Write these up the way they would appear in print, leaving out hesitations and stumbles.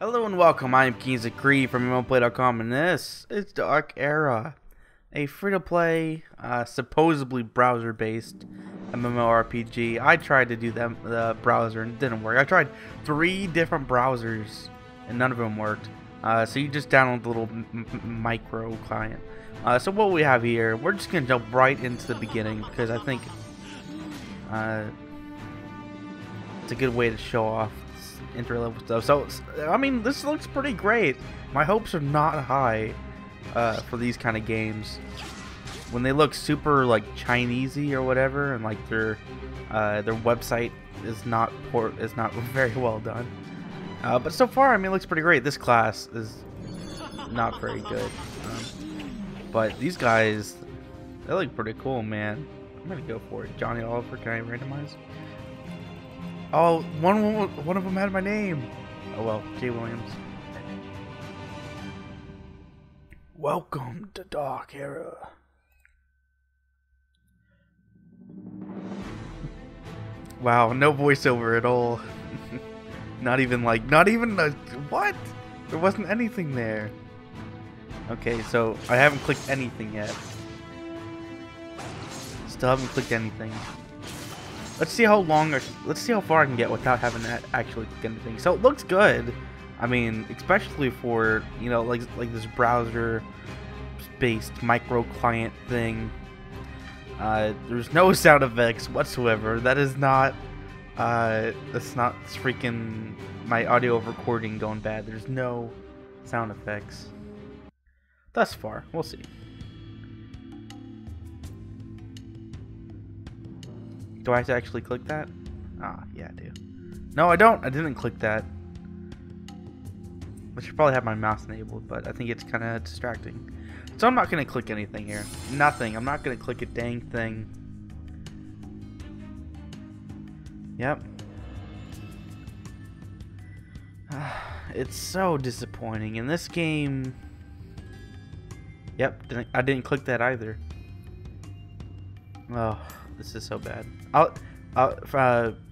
Hello and welcome, I am Kingsley from mmorpg.com, and this is Dark Era, a free-to-play, supposedly browser-based MMORPG. I tried to do the browser and it didn't work. I tried 3 different browsers and none of them worked. So you just download the little micro client. So what we have here, we're just going to jump right into the beginning because I think it's a good way to show off intro level stuff. So I mean, this looks pretty great. My hopes are not high for these kind of games when they look super like Chinesey or whatever, and like their website is not very well done. But so far, I mean, it looks pretty great. This class is not very good, but these guys, they look pretty cool, man. I'm gonna go for it. Johnny Oliver, can I randomize? Oh, one of them had my name. Oh well, Jay Williams. Welcome to Dark Era. Wow, no voiceover at all. not even a what? There wasn't anything there. Okay, so I haven't clicked anything yet. Still haven't clicked anything. Let's see how far I can get without having to actually click anything. So it looks good. I mean, especially for, you know, like this browser-based micro client thing. There's no sound effects whatsoever. That is not, that's not freaking my audio recording going bad. There's no sound effects. Thus far, we'll see. Do I have to actually click that? Ah, yeah, I do. No, I don't. I didn't click that. I should probably have my mouse enabled, but I think it's kind of distracting. So I'm not going to click anything here. Nothing. I'm not going to click a dang thing. Yep. It's so disappointing. In this game... Yep, I didn't click that either. Oh, this is so bad.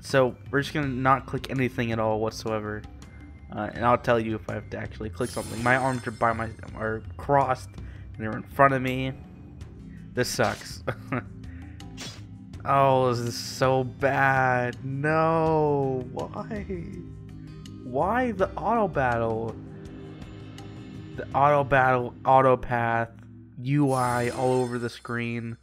So we're just gonna not click anything at all whatsoever, and I'll tell you if I have to actually click something. My arms are crossed, and they're in front of me. This sucks. Oh, this is so bad. No, why? Why the auto battle? The auto battle, auto path, UI all over the screen.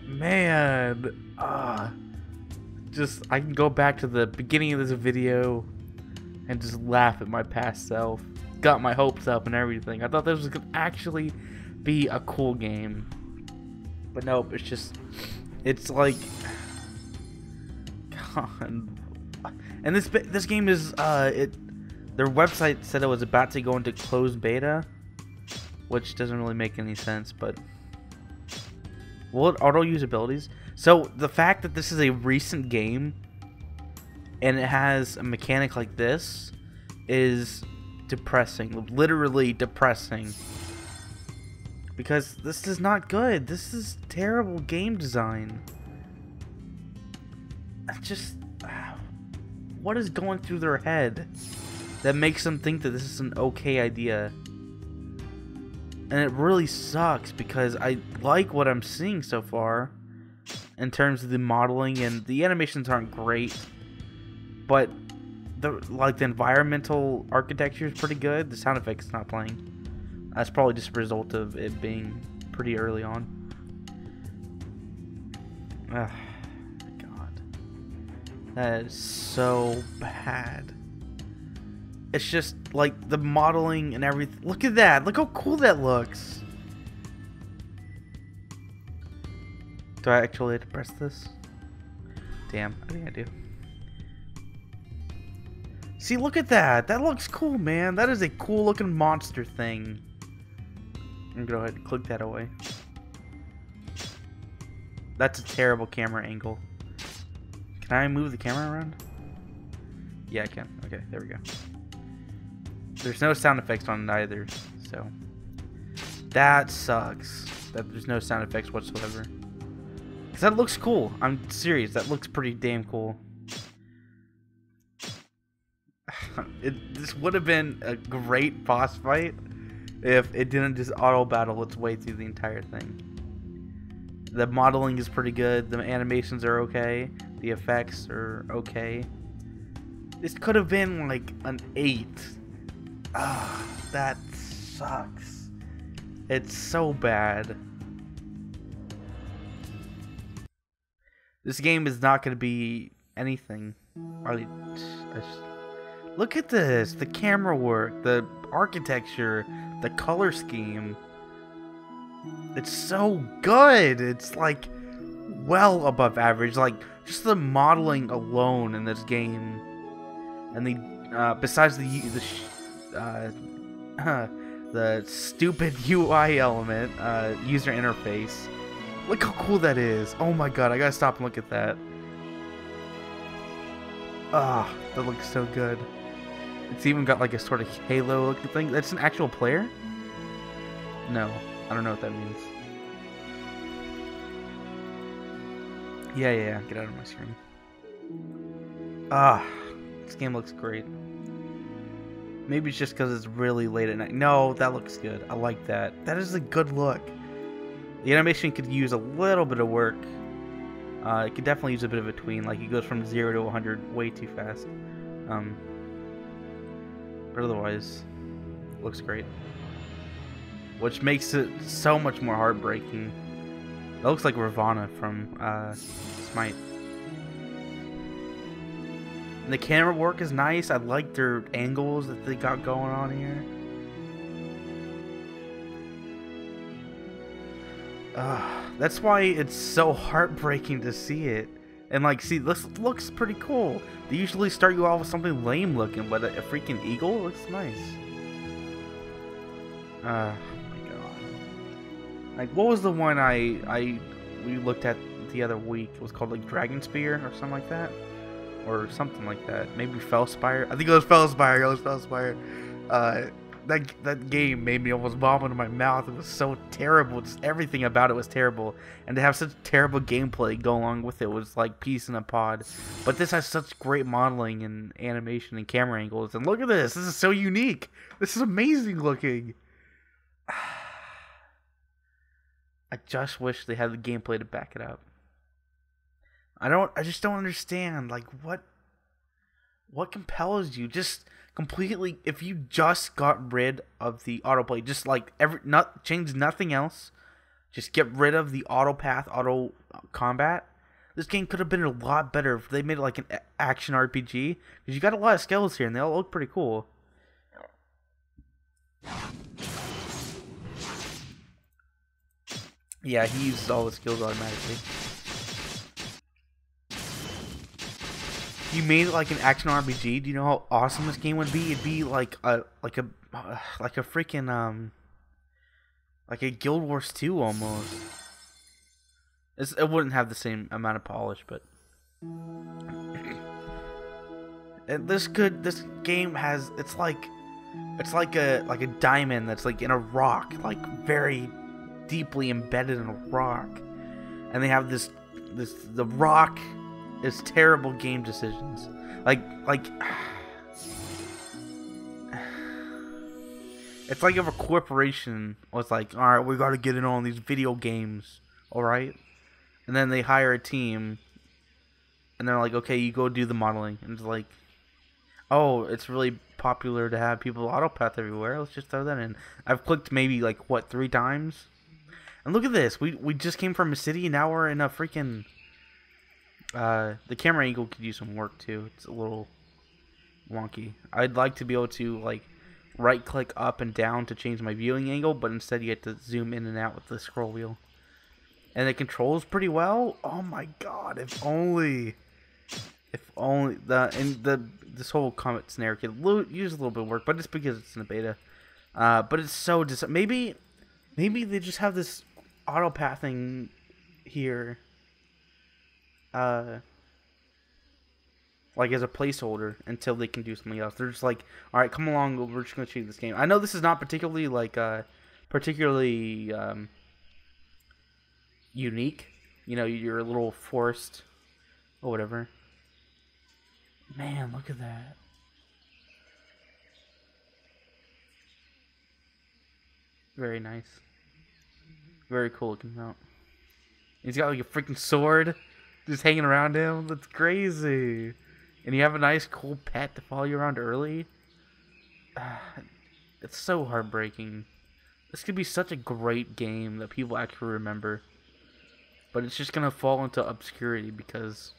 Man, just I can go back to the beginning of this video and just laugh at my past self. Got my hopes up and everything. I thought this was gonna actually be a cool game, but nope. It's like, God. And this game is their website said it was about to go into closed beta, which doesn't really make any sense, but. Will it auto-use abilities? So, the fact that this is a recent game and it has a mechanic like this is depressing. Literally depressing. Because this is not good. This is terrible game design. What is going through their head that makes them think that this is an okay idea? And it really sucks because I like what I'm seeing so far in terms of the modeling, and the animations aren't great, but the environmental architecture is pretty good. The sound effects is not playing. That's probably just a result of it being pretty early on. Ugh, God, that is so bad. It's just like the modeling and everything. Look at that. Look how cool that looks. Do I actually have to press this? Damn, I think I do. See, look at that. That looks cool, man. That is a cool looking monster thing. I'm gonna go ahead and click that away. That's a terrible camera angle. Can I move the camera around? Yeah, I can. Okay, there we go. There's no sound effects on it either, so that sucks that there's no sound effects whatsoever. Because that looks cool. I'm serious. That looks pretty damn cool. This would have been a great boss fight if it didn't just auto battle its way through the entire thing. The modeling is pretty good. The animations are okay. The effects are okay. This could have been like an 8. Ah, that sucks. It's so bad. This game is not going to be anything. Look at this. The camera work, the architecture, the color scheme. It's so good. It's like well above average. Like just the modeling alone in this game, and the besides the stupid UI element, user interface. Look how cool that is. Oh my god, I gotta stop and look at that. Ah, that looks so good. It's even got like a sort of halo looking thing. That's an actual player? No, I don't know what that means. Yeah, get out of my screen. Ah, this game looks great. Maybe it's just because it's really late at night. No, that looks good. I like that. That is a good look. The animation could use a little bit of work. It could definitely use a bit of a tween. Like, it goes from 0 to 100 way too fast. But otherwise, it looks great. Which makes it so much more heartbreaking. That looks like Ravana from Smite. And the camera work is nice. I like their angles that they got going on here. That's why it's so heartbreaking to see it. And like, see, this looks pretty cool. They usually start you off with something lame looking, but a freaking eagle looks nice. Oh my god. Like, what was the one we looked at the other week? It was called like Dragon Spear or something like that, or something like that. Maybe Fellspire. I think it was Fellspire. It was Fellspire. That game made me almost vomit in my mouth. It was so terrible. Just everything about it was terrible. And to have such terrible gameplay go along with it was like peace in a pod. But this has such great modeling and animation and camera angles. And look at this. This is so unique. This is amazing looking. I just wish they had the gameplay to back it up. I just don't understand. Like, what compels you? Just completely, if you just got rid of the autoplay, just like change nothing else, just get rid of the auto path, auto combat, this game could have been a lot better if they made it like an action RPG, because you got a lot of skills here and they all look pretty cool. Yeah, he uses all the skills automatically. You made it like an action RPG. Do you know how awesome this game would be? It'd be like a freaking like a Guild Wars 2 almost. It wouldn't have the same amount of polish, but this game has it's like a diamond that's like in a rock, like very deeply embedded in a rock, and they have the rock. It's terrible game decisions. Like it's like if a corporation was like, all right, we got to get in on these video games, all right, and then they hire a team, and they're like, okay, you go do the modeling, and it's like, oh, it's really popular to have people autopath everywhere. Let's just throw that in. I've clicked maybe like what 3 times, and look at this. We just came from a city, and now we're in a freaking. The camera angle could use some work too. It's a little wonky. I'd like to be able to like right click up and down to change my viewing angle, but instead you have to zoom in and out with the scroll wheel. And it controls pretty well. Oh my god, if only this whole Comet Snare could use a little bit of work, but it's because it's in the beta. But it's so maybe they just have this auto pathing here. Like as a placeholder until they can do something else. They're just like, all right, come along, we're just gonna shoot this game. I know this is not particularly like unique. You know, you're a little forced or whatever. Man, look at that. Very nice. Very cool looking mount. He's got like a freaking sword just hanging around him. That's crazy. And you have a nice, cool pet to follow you around early. It's so heartbreaking. This could be such a great game that people actually remember. But it's just gonna fall into obscurity because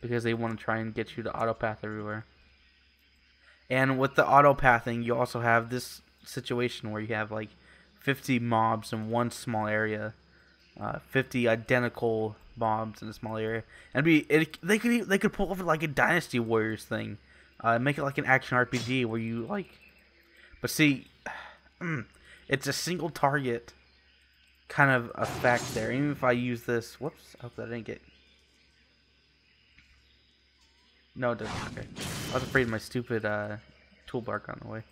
they want to try and get you to autopath everywhere. And with the autopathing, you also have this situation where you have like 50 mobs in one small area, 50 identical mobs in a small area, and they could pull off like a Dynasty Warriors thing, make it like an action RPG where you like, but see, it's a single target kind of effect there. Even if I use this, whoops, I hope that didn't get. No, it doesn't. Okay. I was afraid my stupid toolbar got in the way.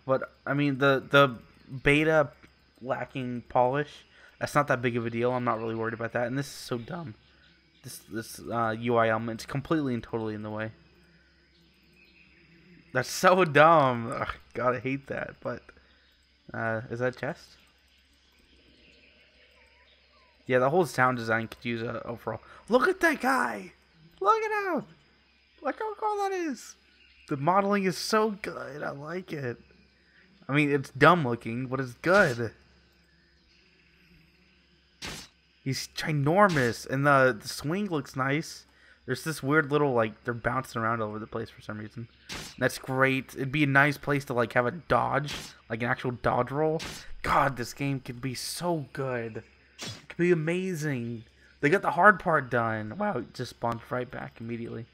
But I mean the beta lacking polish, that's not that big of a deal. I'm not really worried about that. And this is so dumb. This UI element's completely and totally in the way. That's so dumb. Ugh, God, I hate that. But is that a chest? Yeah, the whole sound design could use a overall. Look at that guy. Look at him! Look how cool that is! The modeling is so good, I like it. I mean, it's dumb looking, but it's good. He's ginormous, and the swing looks nice. There's this weird little, like, they're bouncing around all over the place for some reason. That's great. It'd be a nice place to, like, have a dodge, like an actual dodge roll. God, this game could be so good. It could be amazing. They got the hard part done. Wow, it just spawned right back immediately.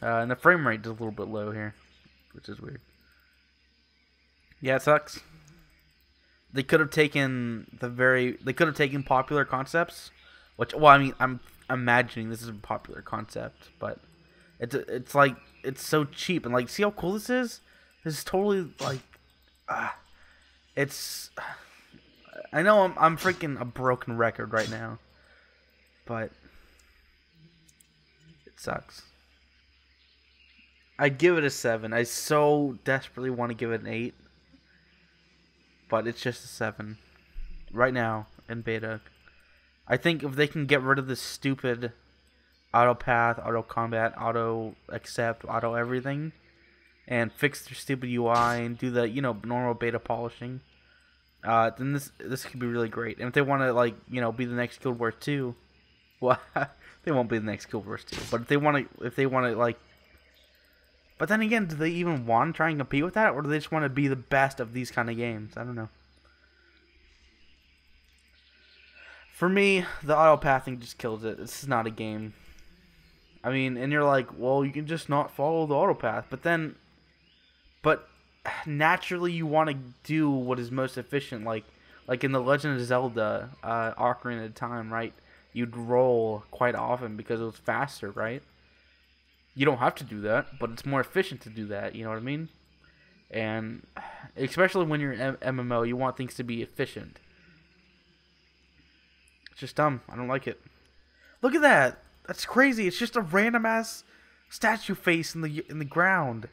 And the frame rate is a little bit low here, which is weird. Yeah, it sucks. They could have taken popular concepts, which, well, I mean, I'm imagining this is a popular concept, but it's like, it's so cheap, and like, see how cool this is? This is totally like, it's. I know I'm freaking a broken record right now, but it sucks. I'd give it a 7. I so desperately want to give it an 8, but it's just a 7 right now in beta. I think if they can get rid of this stupid auto path, auto combat, auto accept, auto everything, and fix their stupid UI and do the normal beta polishing. Then this could be really great. And if they want to, like, be the next Guild Wars 2, well, they won't be the next Guild Wars 2. But if they want to, like, but then again, do they even want to try and compete with that, or do they just want to be the best of these kind of games? I don't know. For me, the auto pathing just kills it. This is not a game. I mean, and you're like, well, you can just not follow the auto path, but naturally you want to do what is most efficient, like in the Legend of Zelda Ocarina of Time, right? You'd roll quite often because it was faster, right? You don't have to do that, but it's more efficient to do that, you know what I mean? And especially when you're in MMO, you want things to be efficient. It's just dumb. I don't like it. Look at that. That's crazy. It's just a random ass statue face in the ground.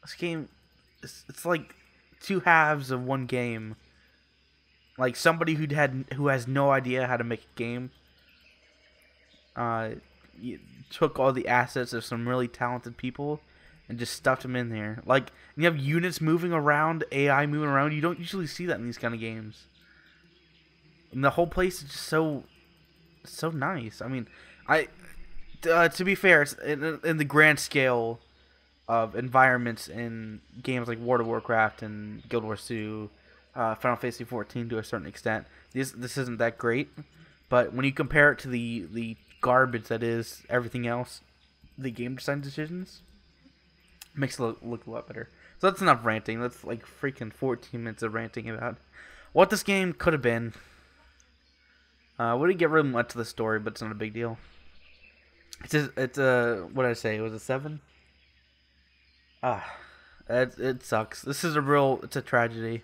This game, it's like two halves of one game. Like somebody who has no idea how to make a game. Took all the assets of some really talented people and just stuffed them in there. Like, you have units moving around, AI moving around. You don't usually see that in these kind of games. And the whole place is just so nice. I mean, to be fair, it's in the grand scale of environments in games like World of Warcraft and Guild Wars 2, Final Fantasy 14 to a certain extent, this isn't that great. But when you compare it to the garbage that is everything else, the game design decisions, it makes it look a lot better. So that's enough ranting. That's like freaking 14 minutes of ranting about what this game could have been. We didn't get really much of the story, but it's not a big deal. It's a what did I say? It was a 7. It sucks. This is it's a tragedy.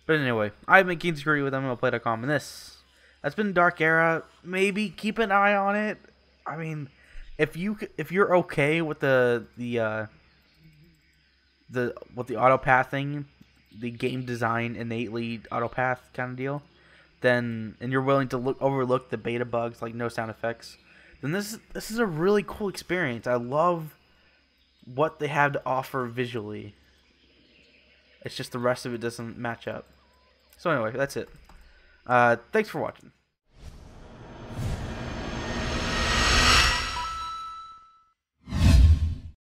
But anyway, I've been KeensCrew with mmorpg.com, and that's been Dark Era. Maybe keep an eye on it. I mean, if you're okay with the with the auto pathing, the game design innately auto path kind of deal, then and you're willing to overlook the beta bugs like no sound effects, then this is a really cool experience. I love what they have to offer visually. It's just the rest of it doesn't match up. So anyway, that's it. Thanks for watching.